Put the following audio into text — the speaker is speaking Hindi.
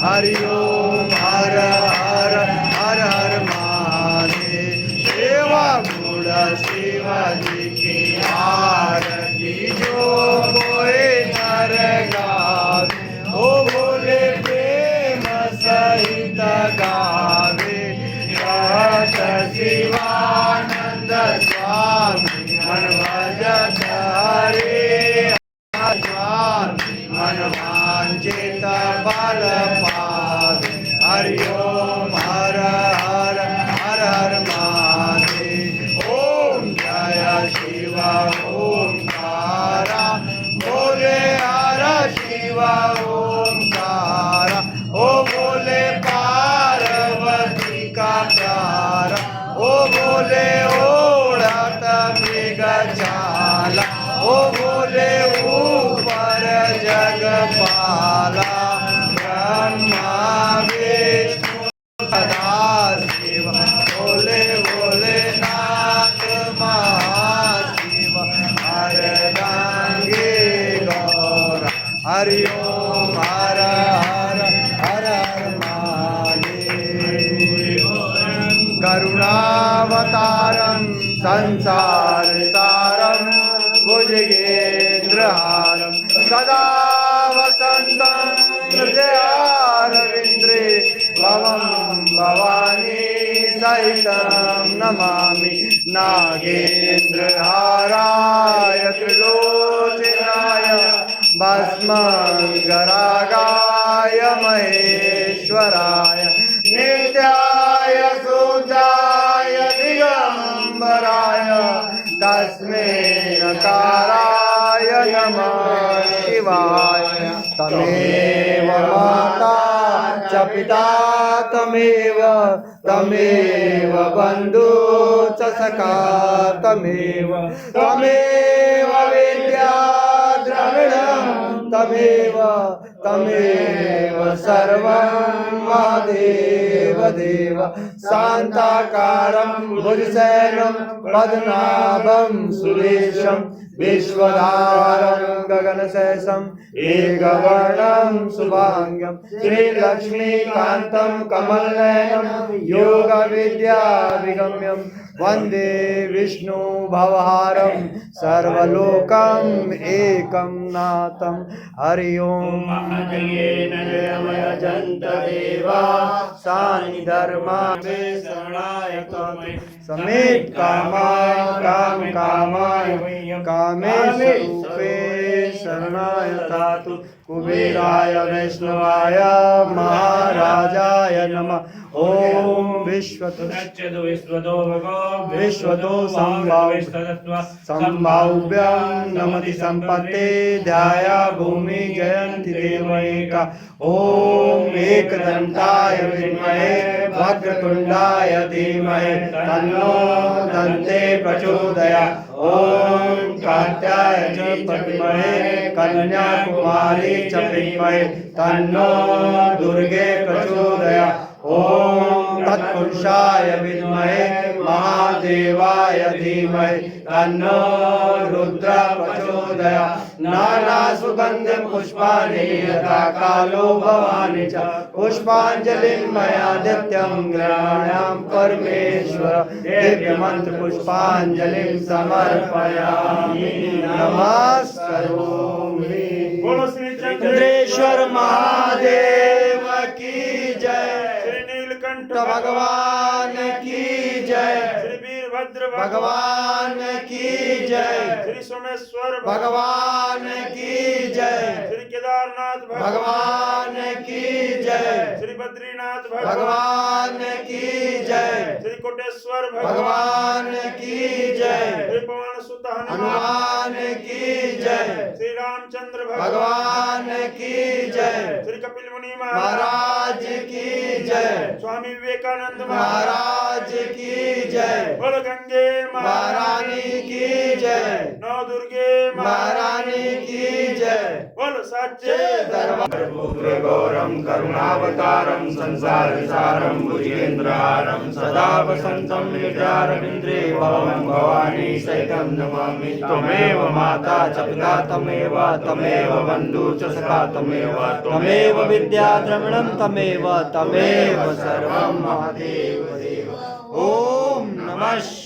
हरि ओम हर हर हर हर महादेव। सेवा गुण शिवाजी की आरती जो कोई नर गावे, ओ बोले प्रेम सहित गावे। शिवानंद स्वामी मन भजत हरे, स्वामी मन वांछित बल पावे। हरि ओम हर हर हर हर महादेव। ओम जय शिव ओंकारा, बोले हर शिव ओंकारा। ओ बोले पार्वती का प्यारा, ओ बोले ओढ़त मृग छाला, ओ बोले ऊपर जगपाला। ब्रह्मा विष्णु सदा शिव, बोले बोले नाथ महाशिव। अर्धांगी गौरा, हरि ओम हर हर हर हर महादेव। करुणावतारं संसार सारं, भुजगेन्द्रहारं सदा वसन्तं हृदयारविन्द्रे। भवं भवानी सहितं नमामि, नागेन्द्रहाराय त्रिलोचनाय भस्मगरागाय महेश्वराय। नित्याय शुद्धाय दिगंबराय, तस्मै नकाराय नमः शिवाय। तमेव माता च पिता तमेव, तमेव बन्धु च सखा तमेव, तमेव विद्या द्रविणं तमेव, तमेव सर्वं महादेव देव। शान्ताकारं भुजशयनं पद्मनाभं सुरेशं, विश्वधारं गगनशेषम् एकवर्णं शुभांगं। श्रीलक्ष्मीकान्तं कमलनयनं योगविद्याभिगम्यं, वन्दे विष्णु भवहारं सर्वलोकम् एकं नाथं। हरि ओम जयमयजन्त देवा, सानि धर्मा मे शरणाय त्वमेव। समेत कामाय काम कामाय, कामेषु रूपे शरणाय तातु। कुबेराय वैष्णवाय महाराजाय नमः। ओम विश्वतो संभाव्यं नमति संपत्ते, ध्याया भूमि जयंति देवैका। ओम एकदंताय विद्महे वक्रतुंडाय धीमहि, तन्नो दन्ते प्रचोदयात्। ओम कात्याय च विद्महे कन्याकुमारी च विद्महे, तन्नो दुर्गे प्रचोदयात्। ओम तत्पुरुषाय विद्महे महादेवाय धीमहि, तन्नो रुद्र प्रचोदयात्। नाना सुगंध पुष्पाणि यथा कालो भवानि च, पुष्पांजलिं मया नित्यं गृह्णामि परमेश्वर। दिव्य मंत्र पुष्पांजलिं समर्पयामि, नमस्करोमि। बोलो श्री चंद्रेश्वर महादेव की जय, श्री नीलकंठ भगवान की जय, श्री वीरभद्र भगवान की जय, श्री सोमेश्वर भगवान की जय, श्री केदारनाथ भगवान की जय, श्री बद्रीनाथ भगवान की जय, श्री कोटेश्वर भगवान की जय, श्री पवन सुत हनुमान की जय, श्री रामचंद्र भगवान की जय, श्री कपिल मुनि महाराज की जय, स्वामी विवेकानंद महाराज की जय, बोल गंगे महारानी की जय, नौ दुर्गे महारानी की जय। बोल साचे दरबार गौरम करुणावतारम संसारसारम भुजेन्द्रहारम सदा वसंतं हृदयारविन्द्रे भवं भवानी सहितं नमामि त्वमेव माता च पिता तमेव तमेव बन्धु च सखा तमेव विद्या द्रविणं तमेव सर्वं महादेव देव। ओम नमः शिवाय।